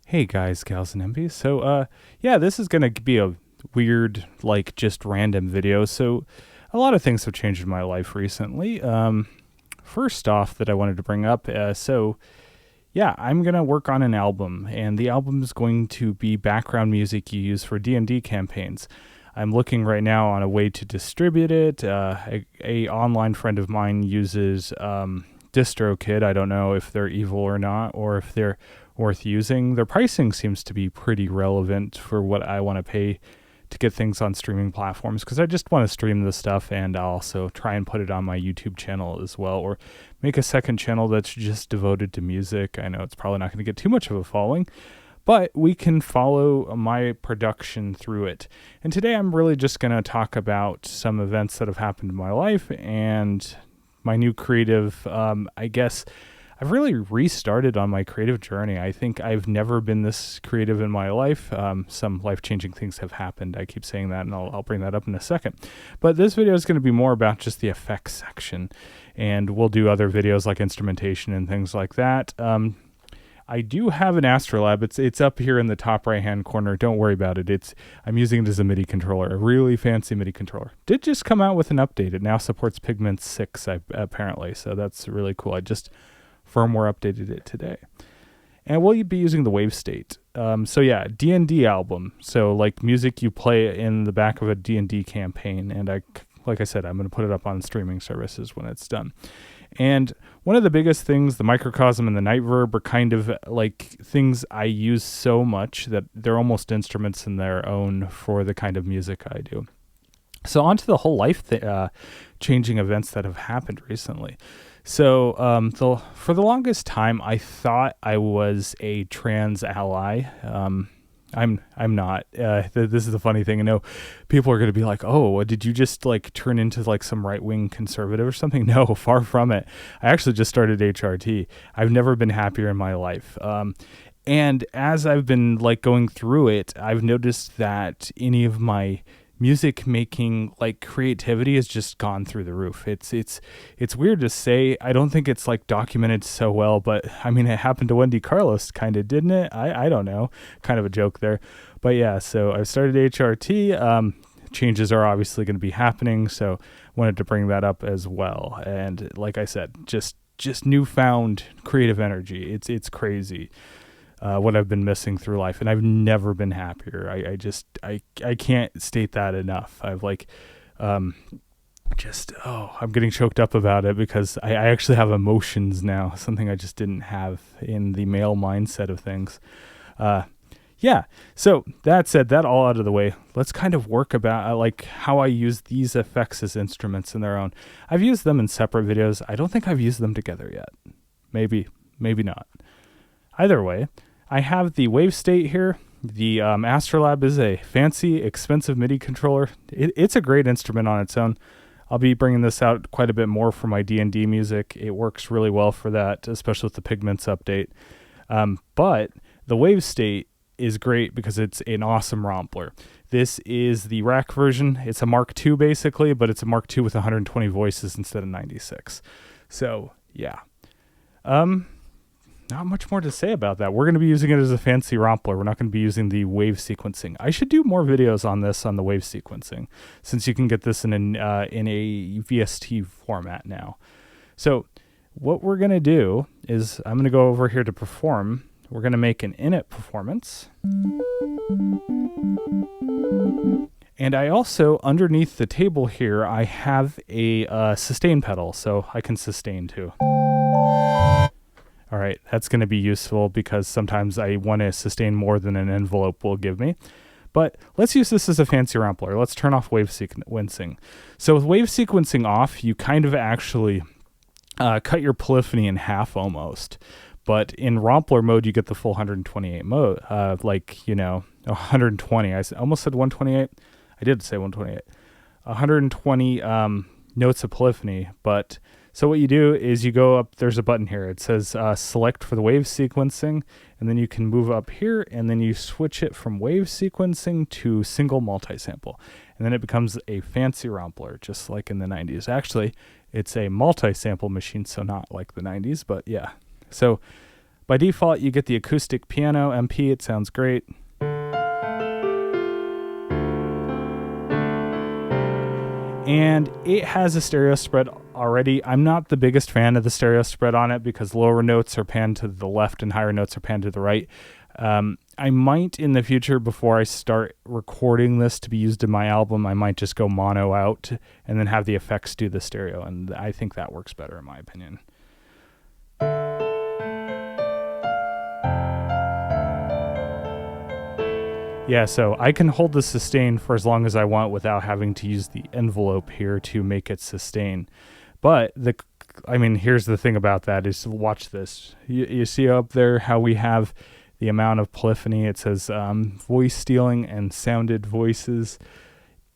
Hey guys, gals, and MPs. Yeah, this is gonna be a weird, like, just random video. So, a lot of things have changed in my life recently. First off, that I wanted to bring up. Yeah, I'm gonna work on an album, and the album is going to be background music you use for D&D campaigns. I'm looking right now on a way to distribute it. A online friend of mine uses DistroKid. I don't know if they're evil or not, or if they're worth using. Their pricing seems to be pretty relevant for what I want to pay to get things on streaming platforms, because I just want to stream the stuff, and I'll also try and put it on my YouTube channel as well, or make a second channel that's just devoted to music. I know it's probably not going to get too much of a following, but we can follow my production through it. And today I'm really just going to talk about some events that have happened in my life and my new creative, I've really restarted on my creative journey. I think I've never been this creative in my life. Some life-changing things have happened. I keep saying that, and I'll bring that up in a second. But this video is going to be more about just the effects section, and we'll do other videos like instrumentation and things like that. I do have an Astrolab. It's up here in the top right-hand corner. Don't worry about it. I'm using it as a MIDI controller, a really fancy MIDI controller. Did just come out with an update. It now supports Pigment 6, apparently, so that's really cool. I just firmware updated it today. And we'll be using the wavestate. D&D album. So like music you play in the back of a D&D campaign. And like I said, I'm going to put it up on streaming services when it's done. And one of the biggest things, the Microcosm and the Nightverb, are kind of like things I use so much that they're almost instruments in their own for the kind of music I do. So on to the whole life changing events that have happened recently. So for the longest time, I thought I was a trans ally. I'm not. This is the funny thing. I know people are going to be like, "Oh, did you just like turn into like some right-wing conservative or something?" No, far from it. I actually just started HRT. I've never been happier in my life. And as I've been like going through it, I've noticed that any of my music making like creativity has just gone through the roof. It's weird to say. I don't think it's like documented so well, but I mean, it happened to Wendy Carlos, kind of, didn't it? I don't know, kind of a joke there, but yeah. So I've started HRT. Changes are obviously going to be happening, so wanted to bring that up as well. And like I said, just newfound creative energy. It's crazy. What I've been missing through life, and I've never been happier. I can't state that enough. I've like, I'm getting choked up about it because I actually have emotions now, something I just didn't have in the male mindset of things. Yeah. So that said, that all out of the way, let's kind of work about like how I use these effects as instruments in their own. I've used them in separate videos. I don't think I've used them together yet. Maybe not. Either way, I have the wavestate here. The Astrolab is a fancy, expensive MIDI controller. It's a great instrument on its own. I'll be bringing this out quite a bit more for my D&D music. It works really well for that, especially with the Pigments update. But the wavestate is great because it's an awesome rompler. This is the rack version. It's a Mark II basically, but it's a Mark II with 120 voices instead of 96. So, yeah. Not much more to say about that. We're going to be using it as a fancy rompler. We're not going to be using the wave sequencing. I should do more videos on this, on the wave sequencing, since you can get this in a VST format now. So what we're going to do is I'm going to go over here to perform. We're going to make an init performance. And I also, underneath the table here, I have a sustain pedal, so I can sustain too. All right, that's going to be useful because sometimes I want to sustain more than an envelope will give me. But let's use this as a fancy rompler. Let's turn off wave sequencing. So with wave sequencing off, you kind of actually cut your polyphony in half almost. But in rompler mode, you get the full 128 mode, 120. I almost said 128. I did say 128. 120 notes of polyphony, but... So what you do is you go up, there's a button here. It says select for the wave sequencing, and then you can move up here, and then you switch it from wave sequencing to single multi-sample. And then it becomes a fancy rompler, just like in the 90s. Actually, it's a multi-sample machine, so not like the 90s, but yeah. So By default, you get the acoustic piano MP. It sounds great. And it has a stereo spread already. I'm not the biggest fan of the stereo spread on it because lower notes are panned to the left and higher notes are panned to the right. I might in the future, before I start recording this to be used in my album, I might just go mono out and then have the effects do the stereo. And I think that works better in my opinion. Yeah, so I can hold the sustain for as long as I want without having to use the envelope here to make it sustain. But here's the thing about that is, watch this. You see up there how we have the amount of polyphony. It says voice stealing and sounded voices.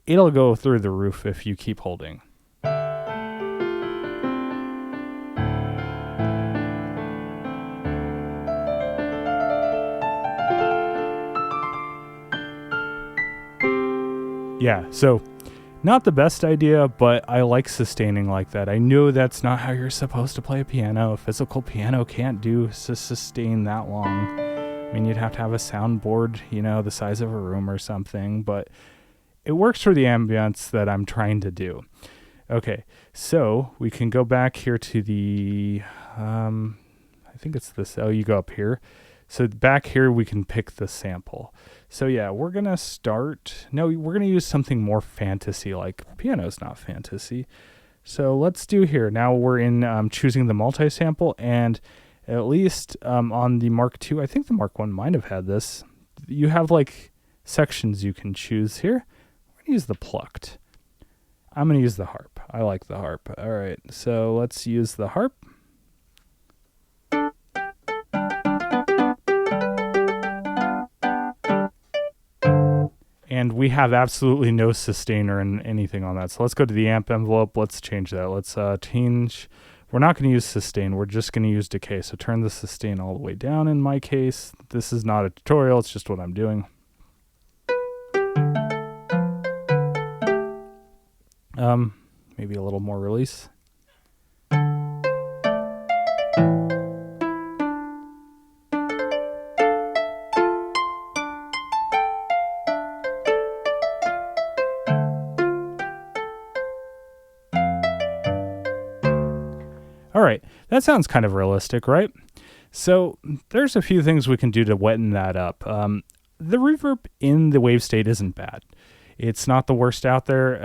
It'll go through the roof if you keep holding. Yeah, so not the best idea, but I like sustaining like that. I know that's not how you're supposed to play a piano. A physical piano can't do sustain that long. I mean, you'd have to have a soundboard, the size of a room or something, but it works for the ambience that I'm trying to do. Okay, so we can go back here to the, I think it's this, you go up here. So back here, we can pick the sample. So yeah, we're going to use something more fantasy-like. Piano's not fantasy. So let's do here. Now we're in choosing the multi-sample, and at least on the Mark II, I think the Mark I might have had this. You have like sections you can choose here. We're going to use the plucked. I'm going to use the harp. I like the harp. All right, so let's use the harp. And we have absolutely no sustainer and anything on that. So let's go to the amp envelope. Let's change that. Let's change. We're not going to use sustain. We're just going to use decay. So turn the sustain all the way down in my case. This is not a tutorial. It's just what I'm doing. Maybe a little more release. All right, that sounds kind of realistic, right? So there's a few things we can do to weten that up. The reverb in the wave state isn't bad. It's not the worst out there.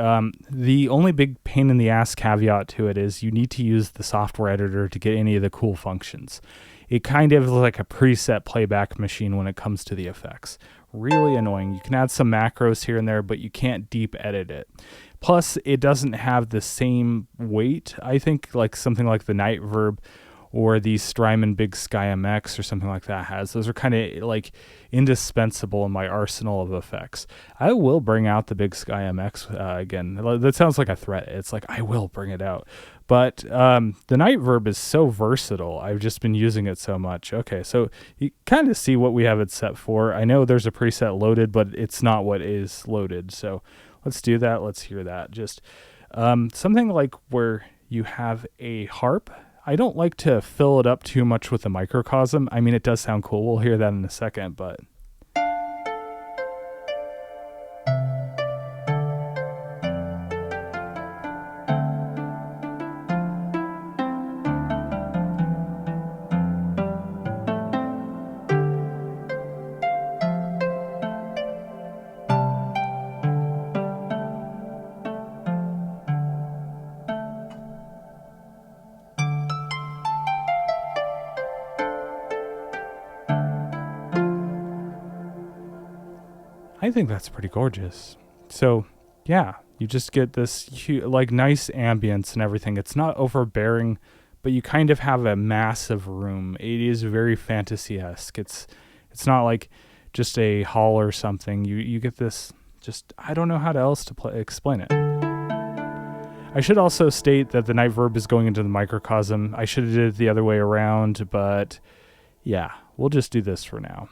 The only big pain in the ass caveat to it is you need to use the software editor to get any of the cool functions. It kind of is like a preset playback machine when it comes to the effects. Really annoying. You can add some macros here and there, but you can't deep edit it. Plus, it doesn't have the same weight, I think, like something like the Nightverb or the Strymon Big Sky MX or something like that has. Those are kind of like indispensable in my arsenal of effects. I will bring out the Big Sky MX again. That sounds like a threat. It's like, I will bring it out. But the Nightverb is so versatile. I've just been using it so much. Okay, so you kind of see what we have it set for. I know there's a preset loaded, but it's not what is loaded. So let's do that. Let's hear that. Just something like where you have a harp. I don't like to fill it up too much with a microcosm. I mean, it does sound cool. We'll hear that in a second, but... I think that's pretty gorgeous. So, yeah, you just get this like nice ambience and everything. It's not overbearing, but you kind of have a massive room. It is very fantasy-esque. It's not like just a hall or something. You get this just, I don't know how else to explain it. I should also state that the Nightverb is going into the microcosm. I should have did it the other way around, but yeah, we'll just do this for now.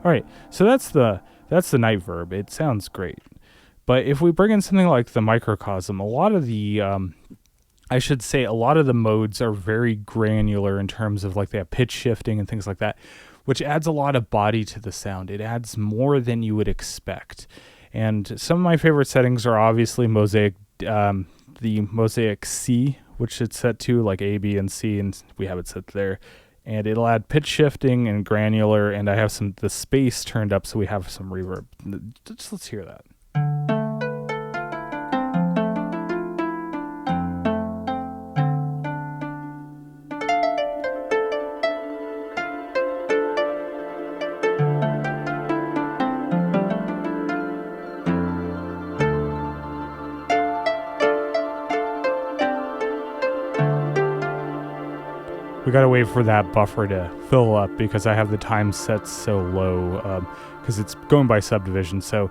All right, so that's the Nightverb. It sounds great. But if we bring in something like the microcosm, a lot of the I should say a lot of the modes are very granular in terms of like they have pitch shifting and things like that, which adds a lot of body to the sound. It adds more than you would expect. And some of my favorite settings are obviously Mosaic, the Mosaic C, which it's set to like A, B, and C, and we have it set there. And it'll add pitch shifting and granular, and I have the space turned up so we have some reverb. Just let's hear that. We gotta wait for that buffer to fill up because I have the time set so low because it's going by subdivision. So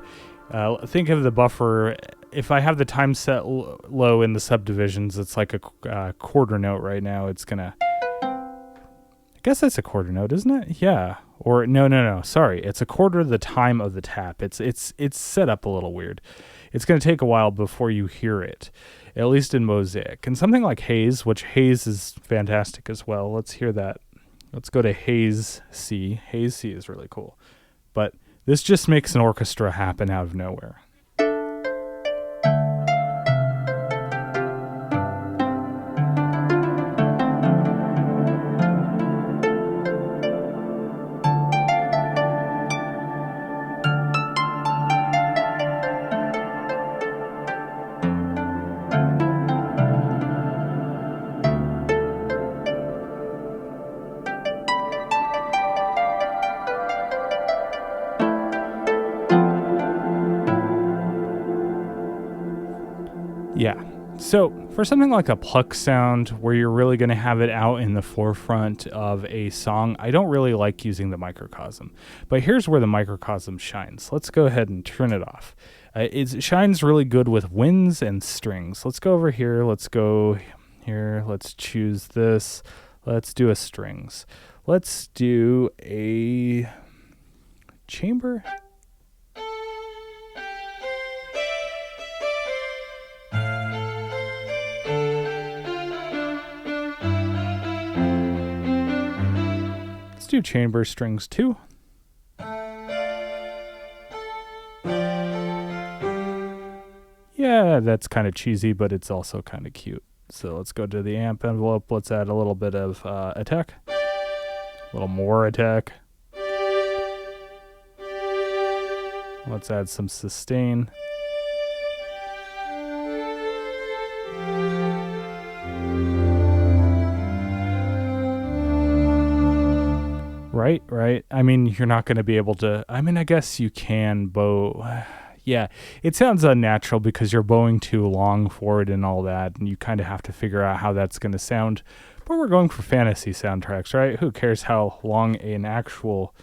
think of the buffer, if I have the time set low in the subdivisions, it's like a quarter note right now. It's gonna, I guess that's a quarter note, isn't it? Yeah. Or no, sorry. It's a quarter of the time of the tap. It's set up a little weird. It's gonna take a while before you hear it, at least in Mosaic. And something like Haze, which Haze is fantastic as well. Let's hear that. Let's go to Haze C. Haze C is really cool. But this just makes an orchestra happen out of nowhere. Yeah. So for something like a pluck sound where you're really going to have it out in the forefront of a song, I don't really like using the microcosm. But here's where the microcosm shines. Let's go ahead and turn it off. It shines really good with winds and strings. Let's go over here. Let's go here. Let's choose this. Let's do a strings. Let's do a chamber. Let's do chamber strings too. Yeah, that's kind of cheesy, but it's also kind of cute. So let's go to the amp envelope. Let's add a little bit of attack. A little more attack. Let's add some sustain. Right. I mean, you're not going to be able to, I mean, I guess you can bow. Yeah, it sounds unnatural because you're bowing too long for it and all that, and you kind of have to figure out how that's going to sound. But we're going for fantasy soundtracks, right? Who cares how long an actual,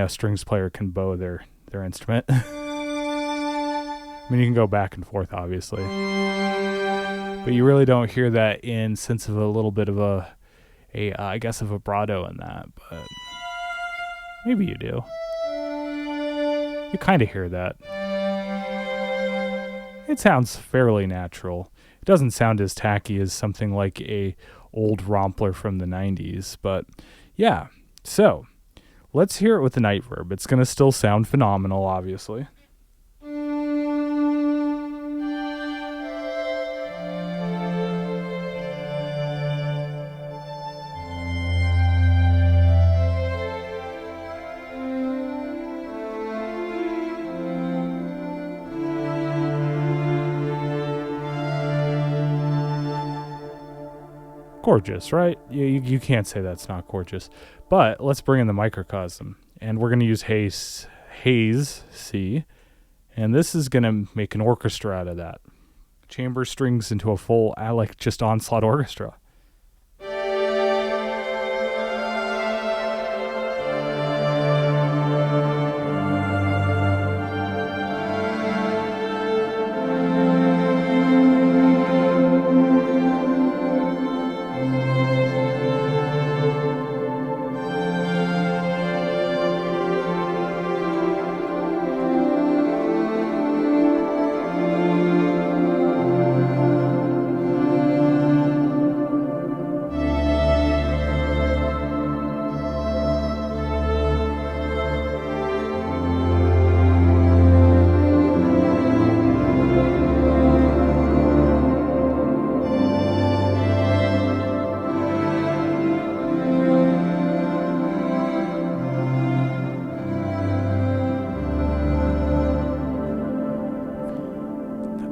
strings player can bow their instrument? I mean, you can go back and forth, obviously. But you really don't hear that in sense of a little bit of I guess, a vibrato in that, but maybe you do. You kind of hear that. It sounds fairly natural. It doesn't sound as tacky as something like a old Rompler from the 90s, but yeah. So, let's hear it with the Nightverb. It's going to still sound phenomenal, obviously. Gorgeous, right? You can't say that's not gorgeous. But let's bring in the microcosm. And we're going to use Haze C. And this is going to make an orchestra out of that. Chamber strings into a full, just onslaught orchestra.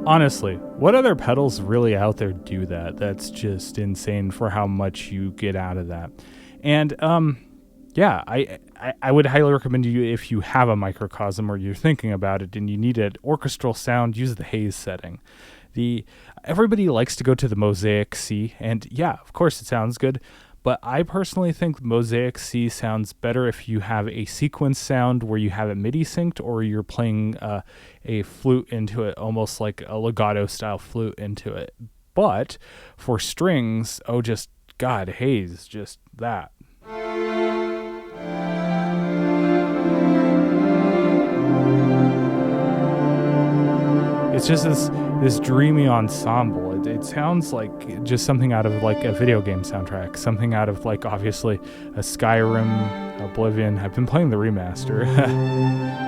Honestly, what other pedals really out there do that? That's just insane for how much you get out of that. And yeah, I would highly recommend you, if you have a microcosm or you're thinking about it and you need an orchestral sound, use the haze setting. Everybody likes to go to the Mosaic C, and yeah, of course it sounds good, but I personally think Mosaic C sounds better if you have a sequence sound where you have it MIDI synced, or you're playing a flute into it, almost like a legato style flute into it. But for strings, just God, haze, just that. It's just this dreamy ensemble. It sounds like just something out of like a video game soundtrack, something out of like obviously a Skyrim, Oblivion. I've been playing the remaster.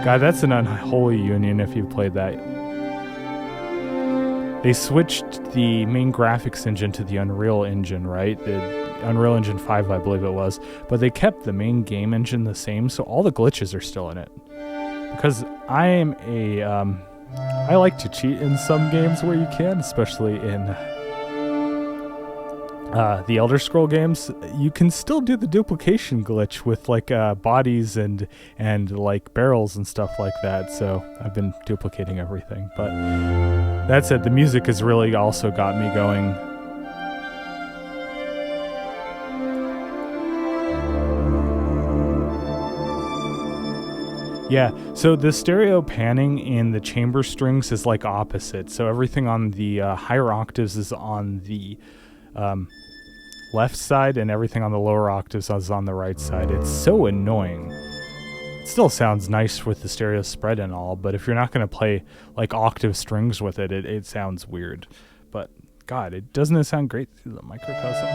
God, that's an unholy union if you've played that. They switched the main graphics engine to the Unreal Engine, right? The Unreal Engine 5, I believe it was. But they kept the main game engine the same, so all the glitches are still in it. Because I like to cheat in some games where you can, especially in the Elder Scroll games. You can still do the duplication glitch with like bodies and like barrels and stuff like that. So I've been duplicating everything. But that said, the music has really also got me going. Yeah, so the stereo panning in the chamber strings is like opposite. So everything on the higher octaves is on the left side, and everything on the lower octaves is on the right side. It's so annoying. It still sounds nice with the stereo spread and all, but if you're not going to play like octave strings with it, it sounds weird. But God, doesn't it sound great through the microcosm?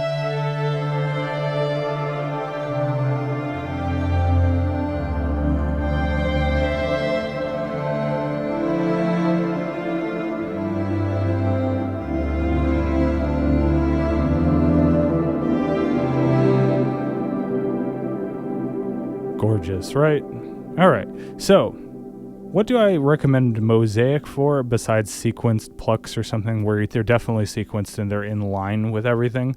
Gorgeous, right? All right. So, what do I recommend Mosaic for besides sequenced plucks or something where they're definitely sequenced and they're in line with everything?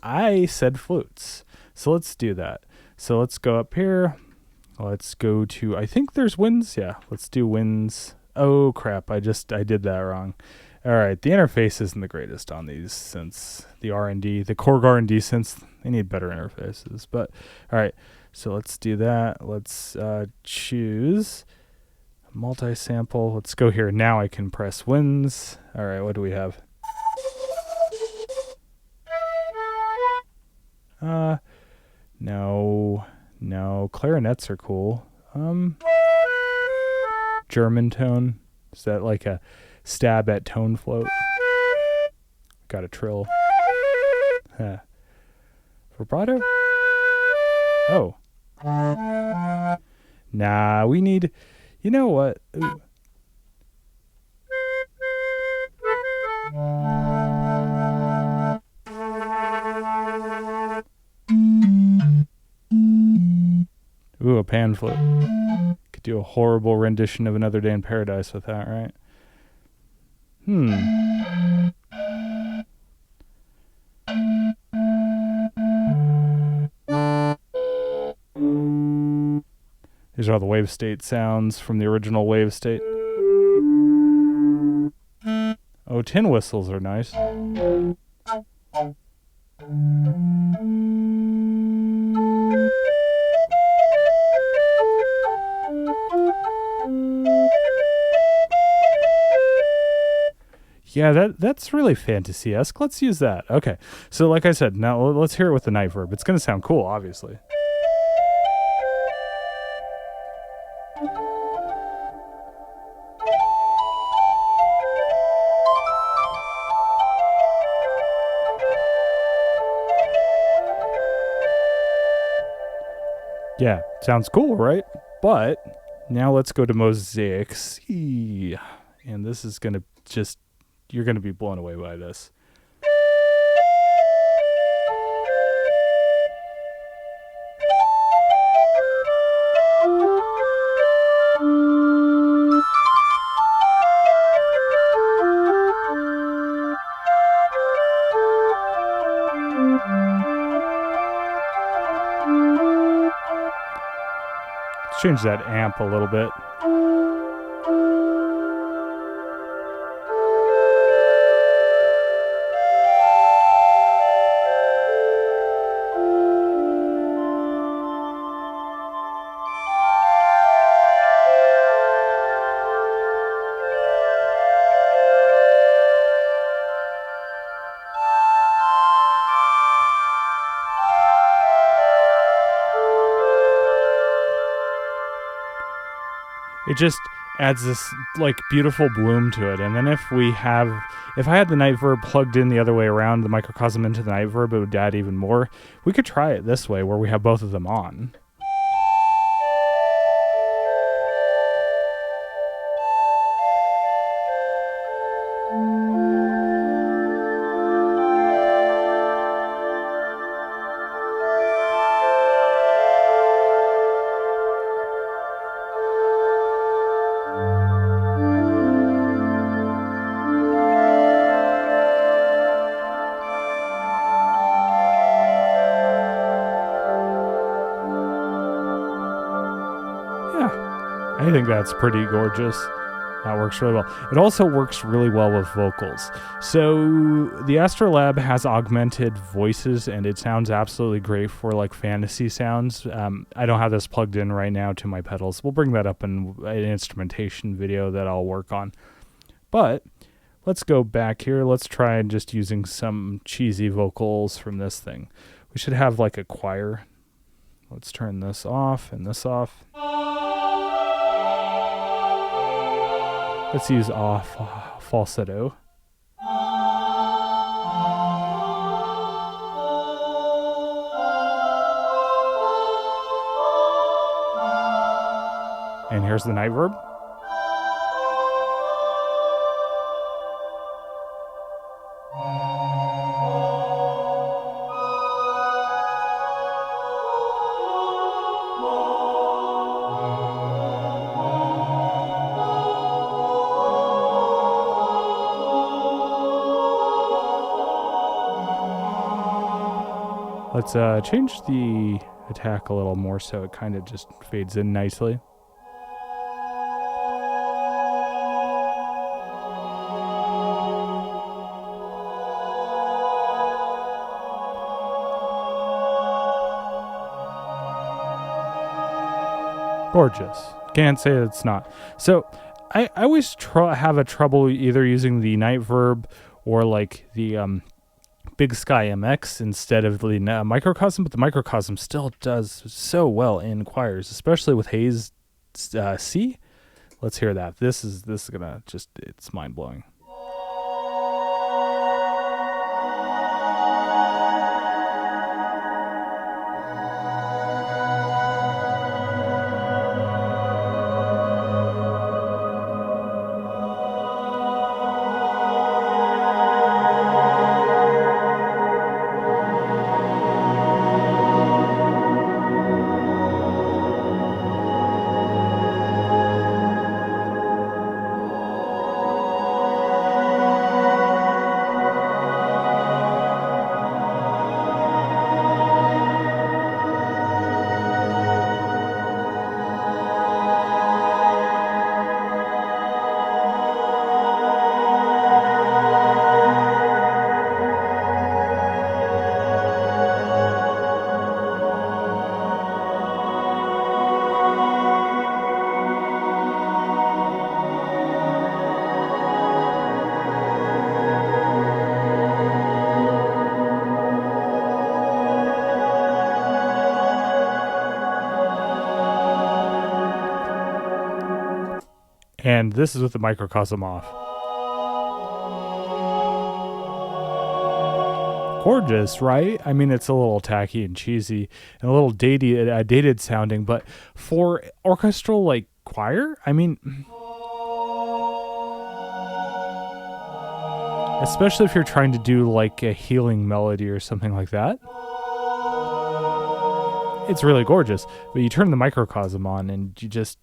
I said flutes. So let's do that. So let's go up here. Let's go to, I think there's winds. Yeah, let's do winds. Oh crap, I did that wrong. All right, the interface isn't the greatest on these since the R&D, the Korg R&D synths, they need better interfaces. But all right. So let's do that. Let's choose multi-sample. Let's go here. Now I can press winds. All right, what do we have? No. Clarinets are cool. German tone. Is that like a stab at tone float? Got a trill. Vibrato? Oh. Nah, we need... You know what? Ooh, a pan flute. Could do a horrible rendition of Another Day in Paradise with that, right? These are all the wavestate sounds from the original wavestate. Oh, tin whistles are nice. Yeah, that's really fantasy-esque. Let's use that. Okay. So like I said, now let's hear it with the Nightverb. It's going to sound cool, obviously. Yeah, sounds cool, right? But now let's go to Mosaic C. And this is going to just... You're going to be blown away by this. Let's change that amp a little bit. It just adds this like beautiful bloom to it. And then if I had the Nightverb plugged in the other way around, the microcosm into the Nightverb, it would add even more. We could try it this way where we have both of them on. I think that's pretty gorgeous. That works really well. It also works really well with vocals. So the Astrolab has augmented voices, and it sounds absolutely great for like fantasy sounds. I don't have this plugged in right now to my pedals. We'll bring that up in an instrumentation video that I'll work on. But let's go back here. Let's try just using some cheesy vocals from this thing. We should have like a choir. Let's turn this off and this off. Let's use off falsetto. And here's the Nightverb. Let's change the attack a little more so it kind of just fades in nicely. Gorgeous. Can't say it's not. So I always have a trouble either using the Nightverb or like the Big Sky MX instead of the microcosm, but the microcosm still does so well in choirs, especially with Hayes C. Let's hear that. This is gonna just, it's mind blowing. And this is with the microcosm off. Gorgeous, right? I mean, it's a little tacky and cheesy and a little dated sounding, but for orchestral like choir, I mean, especially if you're trying to do like a healing melody or something like that, it's really gorgeous. But you turn the microcosm on and you just...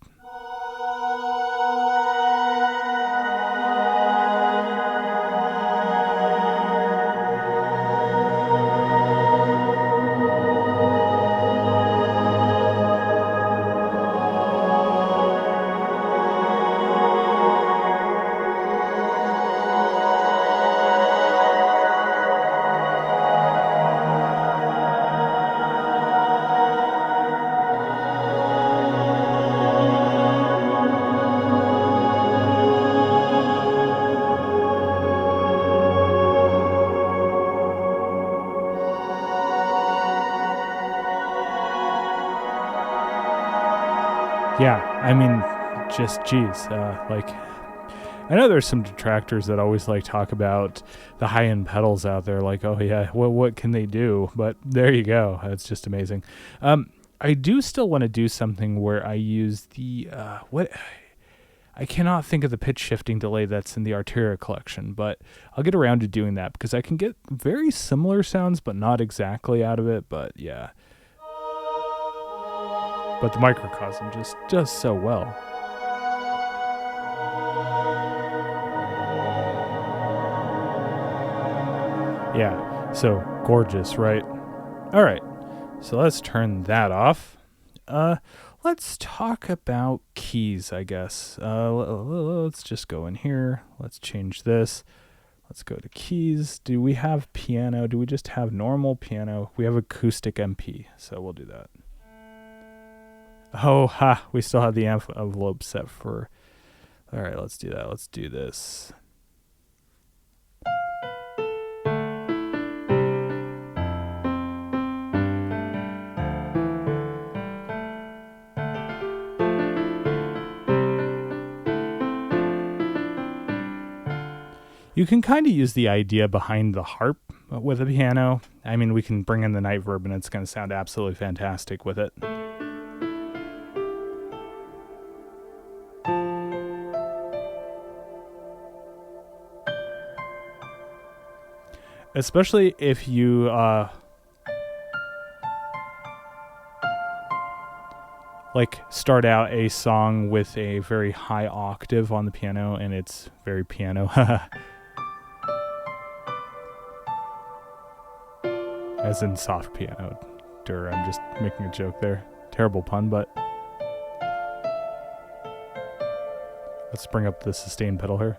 Yeah, I mean, just geez, like I know there's some detractors that always like talk about the high-end pedals out there, like, oh yeah, what can they do? But there you go, it's just amazing. I do still want to do something where I use the what I cannot think of the pitch shifting delay that's in the Arteria collection, but I'll get around to doing that because I can get very similar sounds, but not exactly out of it. But yeah, but the microcosm just does so well. Yeah, so gorgeous, right? All right, so let's turn that off. Let's talk about keys, I guess. Let's just go in here. Let's change this. Let's go to keys. Do we have piano? Do we just have normal piano? We have acoustic MP, so we'll do that. Oh, ha, we still have the envelope set for... All right, let's do that. Let's do this. You can kind of use the idea behind the harp with a piano. I mean, we can bring in the Nightverb and it's going to sound absolutely fantastic with it. Especially if you like start out a song with a very high octave on the piano and it's very piano. As in soft piano. I'm just making a joke there. Terrible pun, but let's bring up the sustain pedal here.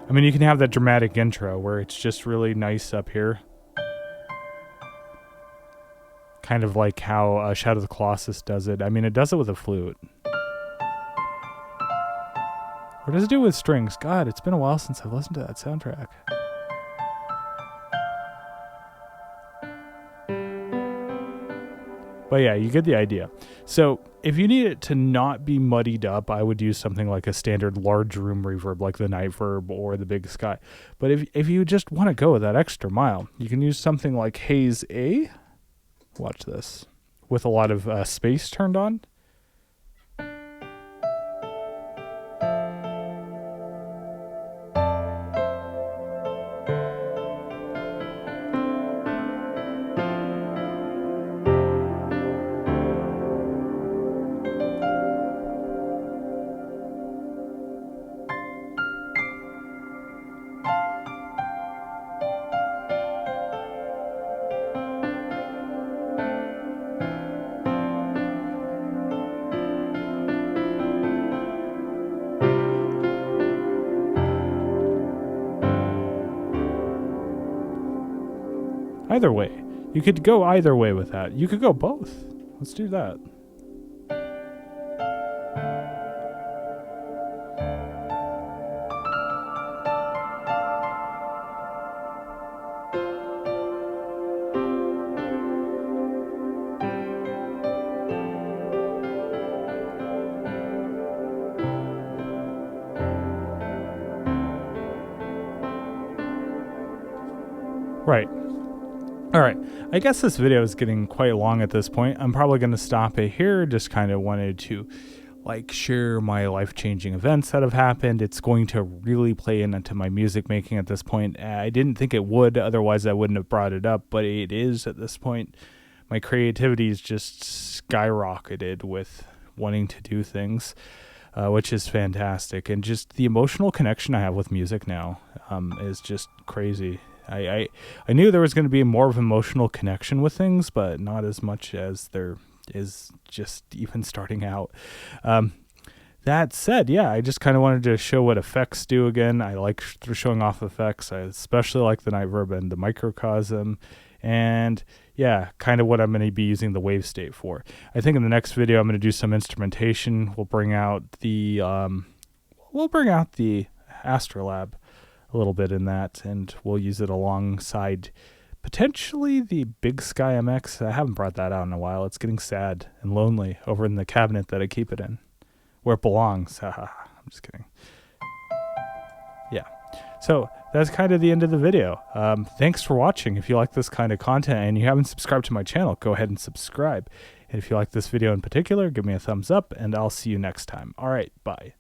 I mean, you can have that dramatic intro where it's just really nice up here. Kind of like how Shadow of the Colossus does it. I mean, it does it with a flute. What does it do with strings? God, it's been a while since I've listened to that soundtrack. But yeah, you get the idea. So if you need it to not be muddied up, I would use something like a standard large room reverb like the Nightverb or the Big Sky. But if you just want to go that extra mile, you can use something like Haze A. Watch this. With a lot of space turned on. Either way. You could go either way with that. You could go both. Let's do that. Right. All right, I guess this video is getting quite long at this point. I'm probably going to stop it here. Just kind of wanted to like share my life-changing events that have happened. It's going to really play into my music making at this point. I didn't think it would, otherwise I wouldn't have brought it up, but it is at this point. My creativity is just skyrocketed with wanting to do things, which is fantastic. And just the emotional connection I have with music now is just crazy. I knew there was going to be more of an emotional connection with things, but not as much as there is just even starting out. That said, yeah, I just kind of wanted to show what effects do again. I like showing off effects. I especially like the Nightverb and the Microcosm. And yeah, kind of what I'm going to be using the wavestate for. I think in the next video I'm going to do some instrumentation. We'll bring out the Astrolab a little bit in that, and we'll use it alongside potentially the Big Sky MX. I haven't brought that out in a while. It's getting sad and lonely over in the cabinet that I keep it in, where it belongs. I'm just kidding. Yeah. So that's kind of the end of the video. Thanks for watching. If you like this kind of content and you haven't subscribed to my channel, go ahead and subscribe. And if you like this video in particular, give me a thumbs up, and I'll see you next time. All right, bye.